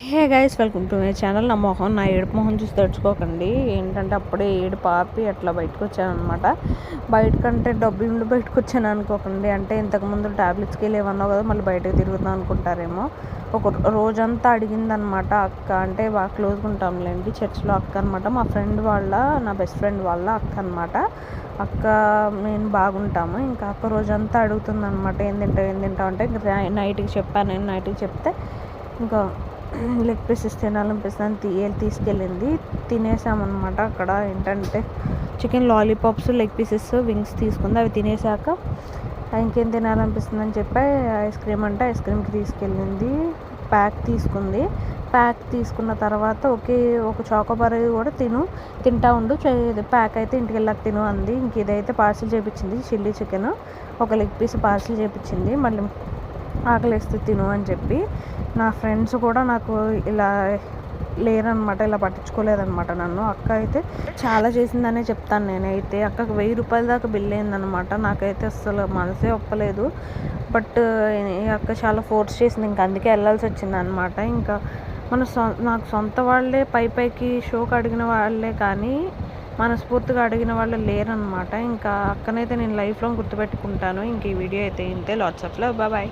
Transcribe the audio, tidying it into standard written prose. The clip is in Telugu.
Hey guys, welcome to my channel. నా ఏడుపు మొహం చూసి తడుచుకోకండి. ఏంటంటే అప్పుడే ఏడు పాపి అట్లా బయటకు వచ్చానమాట. బయటకంటే డబ్బులు ఉండి బయటకు వచ్చాను అనుకోకండి. అంటే ఇంతకుముందు ట్యాబ్లెట్స్కి లేవన్నావు కదా, మళ్ళీ బయటకు తిరుగుతాం అనుకుంటారేమో. ఒక రోజంతా అడిగిందనమాట అక్క. అంటే బాగా క్లోజ్గా ఉంటాంలేండి, చర్చ్లో అక్క అనమాట. మా ఫ్రెండ్ వాళ్ళ, నా బెస్ట్ ఫ్రెండ్ వాళ్ళ అక్క అనమాట. అక్క నేను బాగుంటాము. ఇంకా అక్క రోజంతా అడుగుతుంది అనమాట, ఏం తింటావు అంటే ఇంకా నైట్కి చెప్పాను. నేను నైట్కి చెప్తే ఇంకా లెగ్ పీసెస్ తినాలనిపిస్తుంది తీసుకెళ్ళింది. తినేసామన్నమాట. అక్కడ ఏంటంటే chicken lollipops, leg pieces, wings తీసుకుంది. అవి తినేసాక ఇంకేం తినాలనిపిస్తుందని చెప్పి ఐస్ క్రీమ్ అంటే ఐస్ క్రీమ్కి తీసుకెళ్ళింది. ప్యాక్ తీసుకుంది. ప్యాక్ తీసుకున్న తర్వాత ఒక చాకోబార్ కూడా తింటా ఉండు, ప్యాక్ అయితే ఇంటికి వెళ్ళాక తిను అంది. ఇంక ఇదైతే పార్సిల్ చేయించింది, చిల్లీ చికెన్ ఒక లెగ్ పీస్ పార్సిల్ చేయించింది. మళ్ళీ ఆకలిస్తే తిను అని చెప్పి. నా ఫ్రెండ్స్ కూడా నాకు ఇలా లేరనమాట, ఇలా పట్టించుకోలేదనమాట నన్ను. అక్క అయితే చాలా చేసిందనే చెప్తాను నేనైతే. అక్కకు 1000 రూపాయల దాకా బిల్ అయిందనమాట. నాకైతే అసలు మనసే ఒప్పలేదు. బట్ అక్క చాలా ఫోర్స్ చేసింది, ఇంకా అందుకే వెళ్ళాల్సి వచ్చింది అనమాట. ఇంకా నాకు సొంత వాళ్ళే పైకి షోకి అడిగిన వాళ్ళే కానీ మనస్ఫూర్తిగా అడిగిన వాళ్ళు లేరనమాట. ఇంకా అక్కనైతే నేను లైఫ్లో గుర్తుపెట్టుకుంటాను. ఇంక ఈ వీడియో అయితే ఇంతే. Lots of love, bye.